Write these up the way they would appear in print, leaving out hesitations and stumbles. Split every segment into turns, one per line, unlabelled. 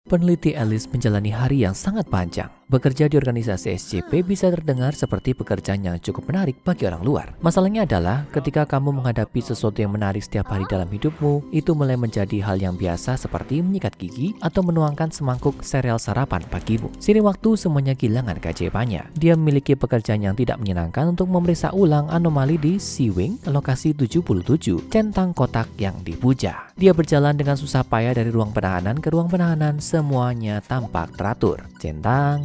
Peneliti Alice menjalani hari yang sangat panjang. Bekerja di organisasi SCP bisa terdengar seperti pekerjaan yang cukup menarik bagi orang luar. Masalahnya adalah ketika kamu menghadapi sesuatu yang menarik setiap hari dalam hidupmu, itu mulai menjadi hal yang biasa seperti menyikat gigi atau menuangkan semangkuk sereal sarapan pagimu. Seiring waktu semuanya kehilangan keajaibannya. Dia memiliki pekerjaan yang tidak menyenangkan untuk memeriksa ulang anomali di Sea-Wing, lokasi 77, centang kotak yang dipuja. Dia berjalan dengan susah payah dari ruang penahanan ke ruang penahanan, semuanya tampak teratur. Centang.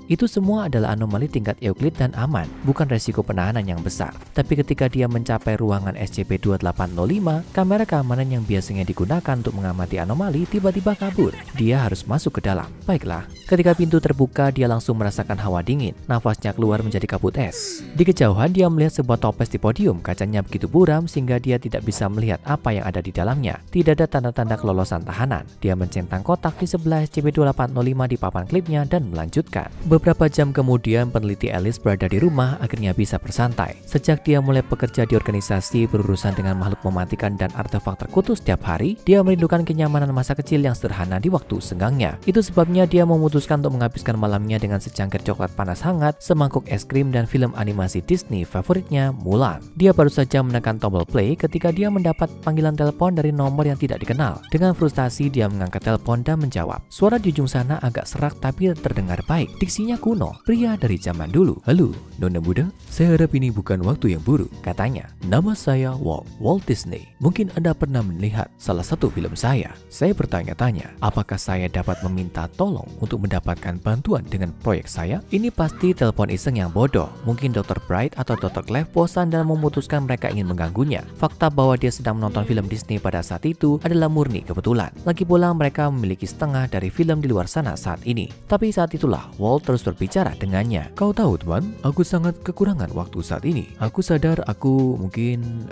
Itu semua adalah anomali tingkat Euclid dan aman, bukan resiko penahanan yang besar. Tapi ketika dia mencapai ruangan SCP-2805, kamera keamanan yang biasanya digunakan untuk mengamati anomali tiba-tiba kabur. Dia harus masuk ke dalam. Baiklah, ketika pintu terbuka, dia langsung merasakan hawa dingin. Nafasnya keluar menjadi kabut es. Di kejauhan, dia melihat sebuah toples di podium. Kacanya begitu buram sehingga dia tidak bisa melihat apa yang ada di dalamnya. Tidak ada tanda-tanda kelolosan tahanan. Dia mencentang kotak di sebelah SCP-2805 di papan klipnya dan melanjutkan. Beberapa jam kemudian, peneliti Alice berada di rumah akhirnya bisa bersantai. Sejak dia mulai bekerja di organisasi berurusan dengan makhluk mematikan dan artefak terkutuk setiap hari, dia merindukan kenyamanan masa kecil yang sederhana di waktu senggangnya. Itu sebabnya dia memutuskan untuk menghabiskan malamnya dengan secangkir coklat panas hangat, semangkuk es krim, dan film animasi Disney favoritnya, Mulan. Dia baru saja menekan tombol play ketika dia mendapat panggilan telepon dari nomor yang tidak dikenal. Dengan frustasi, dia mengangkat telepon dan menjawab. Suara di ujung sana agak serak tapi terdengar baik. Diksinya kuno, pria dari zaman dulu. "Halo, Nona muda, saya harap ini bukan waktu yang buruk," katanya. "Nama saya Walt Disney. Mungkin Anda pernah melihat salah satu film saya. Saya bertanya-tanya, apakah saya dapat meminta tolong untuk mendapatkan bantuan dengan proyek saya?" Ini pasti telepon iseng yang bodoh. Mungkin Dr. Bright atau Dr. Clef bosan dan memutuskan mereka ingin mengganggunya. Fakta bahwa dia sedang menonton film Disney pada saat itu adalah murni kebetulan. Lagi pula mereka memiliki setengah dari film di luar sana saat ini. Tapi saat itulah Walt terus berbicara dengannya. "Kau tahu teman, aku sangat kekurangan waktu saat ini. Aku sadar aku mungkin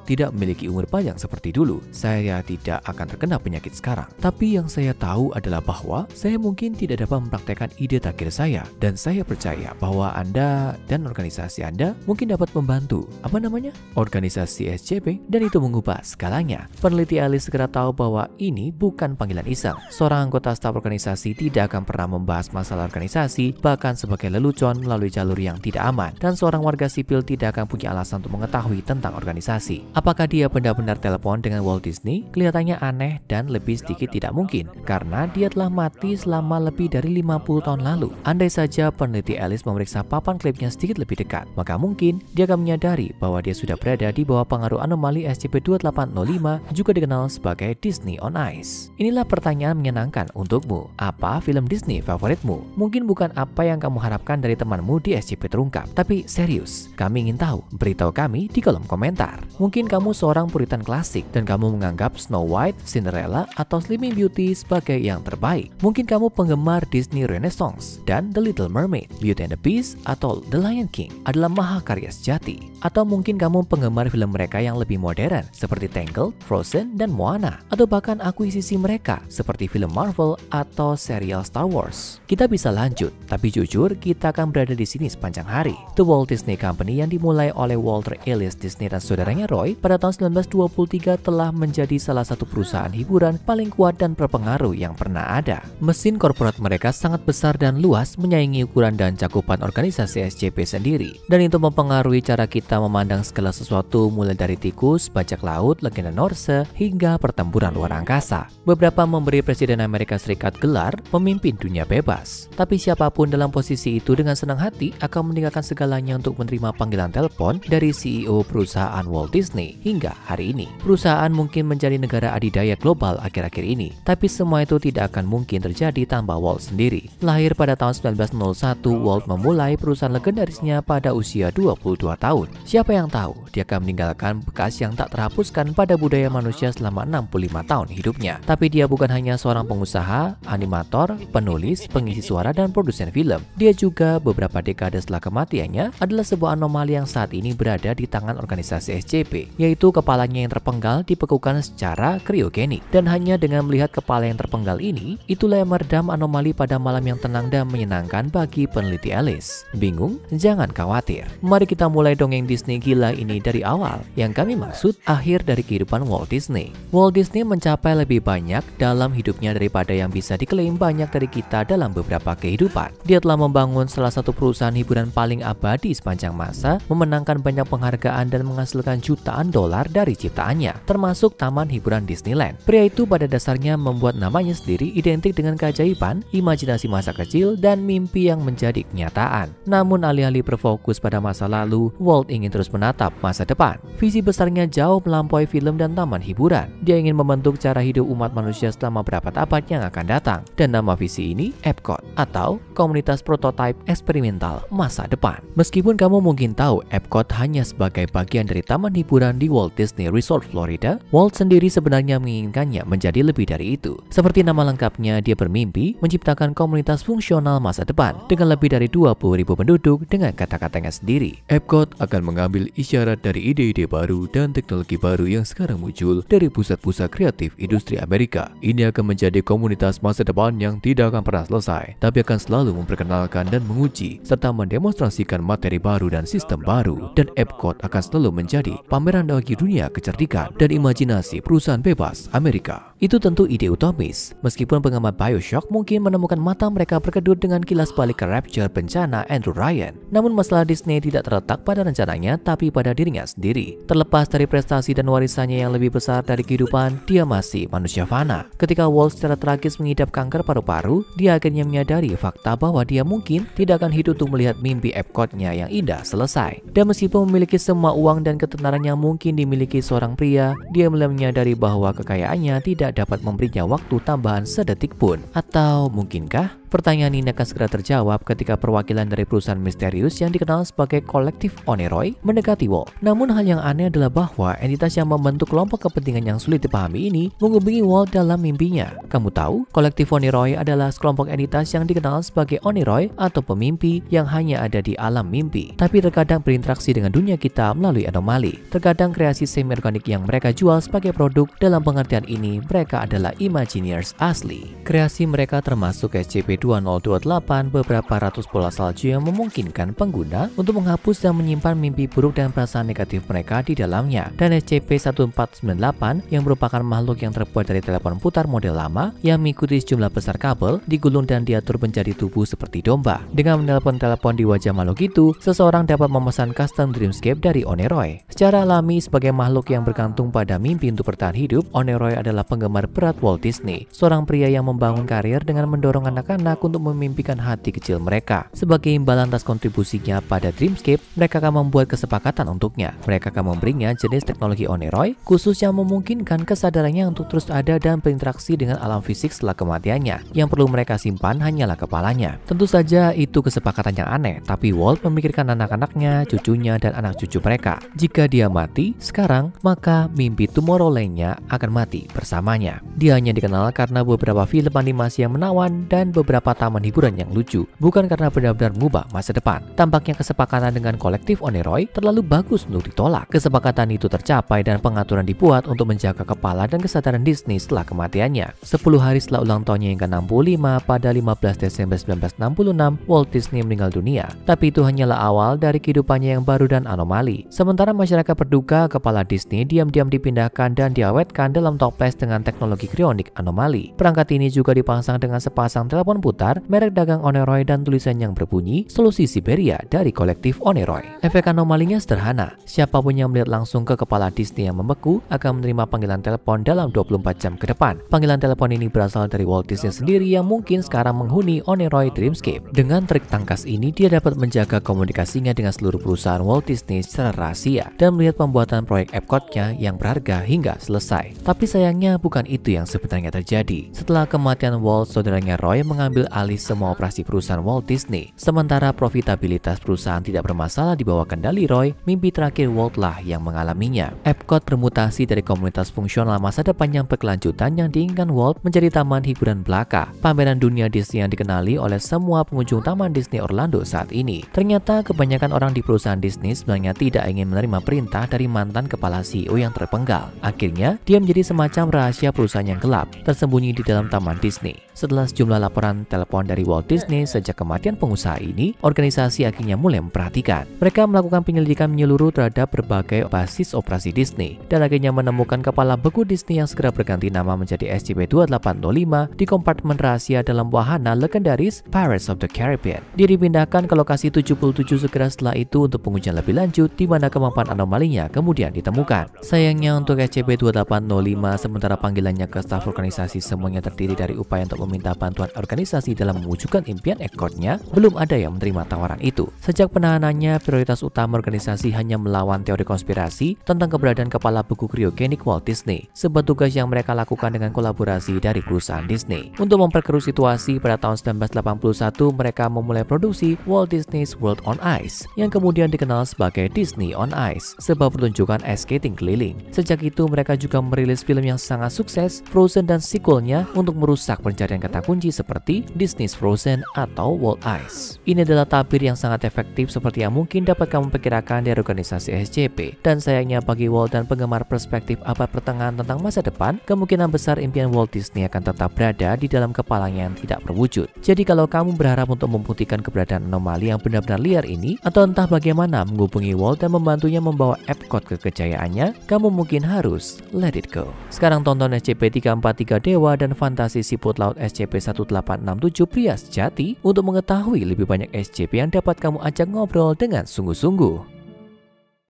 tidak memiliki umur panjang seperti dulu. Saya tidak akan terkena penyakit sekarang. Tapi yang saya tahu adalah bahwa saya mungkin tidak dapat mempraktekkan ide takdir saya. Dan saya percaya bahwa Anda dan organisasi Anda mungkin dapat membantu." Apa namanya? Organisasi SCP, dan itu mengubah segalanya. Peneliti Alice segera tahu bahwa ini bukan panggilan iseng. Seorang anggota staf organisasi tidak akan pernah membahas masalah organisasi, bahkan sebagai lelucon melalui jalur yang tidak aman. Dan seorang warga sipil tidak akan punya alasan untuk mengetahui tentang organisasi. Apakah dia benar-benar telepon dengan Walt Disney? Kelihatannya aneh dan lebih sedikit tidak mungkin, karena dia telah mati selama lebih dari 50 tahun lalu. Andai saja peneliti Alice memeriksa papan klipnya sedikit lebih dekat, maka mungkin dia akan menyadari bahwa dia sudah berada di bawah pengaruh anomali SCP-2805, juga dikenal sebagai Disney on Ice. Inilah pertanyaan menyenangkan untukmu. Apa film Disney favoritmu? Mungkin bukan apa yang kamu harapkan dari temanmu di SCP terungkap, tapi serius, kami ingin tahu. Beritahu kami di kolom komentar. Mungkin kamu seorang puritan klasik dan kamu menganggap Snow White, Cinderella, atau Sleeping Beauty sebagai yang terbaik. Mungkin kamu penggemar Disney Renaissance dan The Little Mermaid, Beauty and the Beast, atau The Lion King adalah mahakarya sejati. Atau mungkin kamu penggemar film mereka yang lebih modern seperti Tangled, Frozen, dan Moana, atau bahkan akuisisi mereka seperti film Marvel atau serial Star Wars. Kita bisa lanjut, tapi jujur kita akan berada di sini sepanjang hari. The Walt Disney Company yang dimulai oleh Walter Elias Disney dan saudaranya Roy pada tahun 1923 telah menjadi salah satu perusahaan hiburan paling kuat dan berpengaruh yang pernah ada. Mesin korporat mereka sangat besar dan luas, menyaingi ukuran dan cakupan organisasi SCP sendiri. Dan itu mempengaruhi cara kita memandang segala sesuatu, mulai dari tikus, bajak laut, legenda Norse, hingga pertempuran luar angkasa. Beberapa memberi Presiden Amerika Serikat gelar pemimpin dunia bebas. Tapi siapapun dalam posisi itu dengan senang hati akan meninggalkan segalanya untuk menerima panggilan telepon dari CEO perusahaan Walt Disney. Hingga hari ini, perusahaan mungkin menjadi negara adidaya global akhir-akhir ini. Tapi semua itu tidak akan mungkin terjadi tanpa Walt sendiri. Lahir pada tahun 1901, Walt memulai perusahaan legendarisnya pada usia 22 tahun. Siapa yang tahu, dia akan meninggalkan bekas yang tak terhapuskan pada budaya manusia selama 65 tahun hidupnya. Tapi dia bukan hanya seorang pengusaha, animator, penulis, pengisi suara, dan produsen film. Dia juga beberapa dekade setelah kematiannya adalah sebuah anomali yang saat ini berada di tangan organisasi SCP, yaitu kepalanya yang terpenggal dibekukan secara kriogenik. Dan hanya dengan melihat kepala yang terpenggal ini, itulah yang meredam anomali anomali pada malam yang tenang dan menyenangkan bagi peneliti Alice. Bingung? Jangan khawatir. Mari kita mulai dongeng Disney gila ini dari awal. Yang kami maksud, akhir dari kehidupan Walt Disney. Walt Disney mencapai lebih banyak dalam hidupnya daripada yang bisa diklaim banyak dari kita dalam beberapa kehidupan. Dia telah membangun salah satu perusahaan hiburan paling abadi sepanjang masa, memenangkan banyak penghargaan dan menghasilkan jutaan dolar dari ciptaannya, termasuk taman hiburan Disneyland. Pria itu pada dasarnya membuat namanya sendiri identik dengan keajaiban, imajinasi masa kecil, dan mimpi yang menjadi kenyataan. Namun alih-alih berfokus pada masa lalu, Walt ingin terus menatap masa depan. Visi besarnya jauh melampaui film dan taman hiburan. Dia ingin membentuk cara hidup umat manusia selama berabad-abad yang akan datang. Dan nama visi ini Epcot, atau Komunitas Prototipe Eksperimental Masa Depan. Meskipun kamu mungkin tahu Epcot hanya sebagai bagian dari taman hiburan di Walt Disney Resort Florida, Walt sendiri sebenarnya menginginkannya menjadi lebih dari itu. Seperti nama lengkapnya, dia bermimpi menciptakan komunitas fungsional masa depan dengan lebih dari 20.000 penduduk dengan kata-katanya sendiri. Epcot akan mengambil isyarat dari ide-ide baru dan teknologi baru yang sekarang muncul dari pusat-pusat kreatif industri Amerika. Ini akan menjadi komunitas masa depan yang tidak akan pernah selesai, tapi akan selalu memperkenalkan dan menguji serta mendemonstrasikan materi baru dan sistem baru. Dan Epcot akan selalu menjadi pameran bagi dunia kecerdikan dan imajinasi perusahaan bebas Amerika. Itu tentu ide utomis, meskipun pengamat Bioshock mungkin menemukan mata mereka berkedut dengan kilas balik ke Rapture bencana Andrew Ryan. Namun masalah Disney tidak terletak pada rencananya, tapi pada dirinya sendiri. Terlepas dari prestasi dan warisannya yang lebih besar dari kehidupan, dia masih manusia fana. Ketika Walt secara tragis mengidap kanker paru-paru, dia akhirnya menyadari fakta bahwa dia mungkin tidak akan hidup untuk melihat mimpi Epcot-nya yang indah selesai. Dan meskipun memiliki semua uang dan ketenaran yang mungkin dimiliki seorang pria, dia mulai menyadari bahwa kekayaannya tidak dapat memberinya waktu tambahan sedetik pun. Atau mungkinkah? Pertanyaan ini akan segera terjawab ketika perwakilan dari perusahaan misterius yang dikenal sebagai kolektif Oneroy mendekati Walt. Namun hal yang aneh adalah bahwa entitas yang membentuk kelompok kepentingan yang sulit dipahami ini menghubungi Walt dalam mimpinya. Kamu tahu, kolektif Oneroy adalah sekelompok entitas yang dikenal sebagai Oneroy atau pemimpi yang hanya ada di alam mimpi, tapi terkadang berinteraksi dengan dunia kita melalui anomali. Terkadang kreasi semi-organik yang mereka jual sebagai produk. Dalam pengertian ini, mereka adalah Imagineers asli. Kreasi mereka termasuk SCP-2028, beberapa ratus bola salju yang memungkinkan pengguna untuk menghapus dan menyimpan mimpi buruk dan perasaan negatif mereka di dalamnya. Dan SCP-1498 yang merupakan makhluk yang terbuat dari telepon putar model lama yang mengikuti sejumlah besar kabel, digulung dan diatur menjadi tubuh seperti domba. Dengan menelpon-telepon di wajah makhluk itu, seseorang dapat memesan custom dreamscape dari Oneroy. Secara alami, sebagai makhluk yang bergantung pada mimpi untuk bertahan hidup, Oneroy adalah penggemar berat Walt Disney, seorang pria yang membangun karir dengan mendorong anak-anak untuk memimpikan hati kecil mereka. Sebagai imbalan atas kontribusinya pada Dreamscape, mereka akan membuat kesepakatan untuknya. Mereka akan memberinya jenis teknologi Oneroy khusus yang memungkinkan kesadarannya untuk terus ada dan berinteraksi dengan alam fisik setelah kematiannya. Yang perlu mereka simpan hanyalah kepalanya. Tentu saja itu kesepakatan yang aneh, tapi Walt memikirkan anak-anaknya, cucunya, dan anak cucu mereka. Jika dia mati sekarang, maka mimpi Tomorrowland-nya akan mati bersamanya. Dia hanya dikenal karena beberapa film animasi yang menawan dan beberapa taman hiburan yang lucu, bukan karena benar-benar mengubah masa depan. Tampaknya kesepakatan dengan kolektif Oneroy terlalu bagus untuk ditolak. Kesepakatan itu tercapai dan pengaturan dibuat untuk menjaga kepala dan kesadaran Disney setelah kematiannya. 10 hari setelah ulang tahunnya yang ke-65 pada 15 Desember 1966, Walt Disney meninggal dunia. Tapi itu hanyalah awal dari kehidupannya yang baru dan anomali. Sementara masyarakat berduka, kepala Disney diam-diam dipindahkan dan diawetkan dalam toples dengan teknologi krionik anomali. Perangkat ini juga dipasang dengan sepasang telepon putar merek dagang Oneroy dan tulisan yang berbunyi "Solusi Siberia" dari kolektif Oneroy. Efek anomalinya sederhana. Siapapun yang melihat langsung ke kepala Disney yang membeku akan menerima panggilan telepon dalam 24 jam ke depan. Panggilan telepon ini berasal dari Walt Disney sendiri yang mungkin sekarang menghuni Oneroy Dreamscape. Dengan trik tangkas ini, dia dapat menjaga komunikasinya dengan seluruh perusahaan Walt Disney secara rahasia dan melihat pembuatan proyek Epcot-nya yang berharga hingga selesai. Tapi sayangnya bukan itu yang sebenarnya terjadi. Setelah kematian Walt, saudaranya Roy mengambil alih semua operasi perusahaan Walt Disney. Sementara profitabilitas perusahaan tidak bermasalah di bawah kendali Roy, mimpi terakhir Walt lah yang mengalaminya. Epcot bermutasi dari komunitas fungsional masa depan yang berkelanjutan yang diinginkan Walt menjadi taman hiburan belaka, pameran dunia Disney yang dikenali oleh semua pengunjung taman Disney Orlando saat ini. Ternyata kebanyakan orang di perusahaan Disney sebenarnya tidak ingin menerima perintah dari mantan kepala CEO yang terpenggal. Akhirnya, dia menjadi semacam rahasia perusahaan yang gelap, tersembunyi di dalam taman Disney. Setelah sejumlah laporan telepon dari Walt Disney sejak kematian pengusaha ini, organisasi akhirnya mulai memperhatikan. Mereka melakukan penyelidikan menyeluruh terhadap berbagai basis operasi Disney dan akhirnya menemukan kepala beku Disney yang segera berganti nama menjadi SCP-2805 di kompartemen rahasia dalam wahana legendaris Pirates of the Caribbean. Dia dipindahkan ke lokasi 77 segera setelah itu untuk pengujian lebih lanjut di mana kemampuan anomalinya kemudian ditemukan. Sayangnya untuk SCP-2805, sementara panggilannya ke staf organisasi semuanya terdiri dari upaya untuk meminta bantuan organisasi dalam mewujudkan impian ekornya, belum ada yang menerima tawaran itu. Sejak penahanannya, prioritas utama organisasi hanya melawan teori konspirasi tentang keberadaan kepala beku kriogenik Walt Disney, sebuah tugas yang mereka lakukan dengan kolaborasi dari perusahaan Disney. Untuk memperkeruh situasi, pada tahun 1981 mereka memulai produksi Walt Disney's World on Ice, yang kemudian dikenal sebagai Disney on Ice, sebuah pertunjukan ice skating keliling. Sejak itu mereka juga merilis film yang sangat sukses, Frozen, dan sequelnya untuk merusak pencarian kata kunci seperti Disney's Frozen atau World Ice. Ini adalah tabir yang sangat efektif seperti yang mungkin dapat kamu perkirakan dari organisasi SCP. Dan sayangnya bagi Walt dan penggemar perspektif abad pertengahan tentang masa depan, kemungkinan besar impian Walt Disney akan tetap berada di dalam kepalanya yang tidak berwujud. Jadi kalau kamu berharap untuk membuktikan keberadaan anomali yang benar-benar liar ini, atau entah bagaimana menghubungi Walt dan membantunya membawa Epcot ke kejayaannya, kamu mungkin harus let it go. Sekarang tonton SCP-343 Dewa dan Fantasi Siput Laut SCP-1867 Pria Sejati untuk mengetahui lebih banyak SCP yang dapat kamu ajak ngobrol dengan sungguh-sungguh.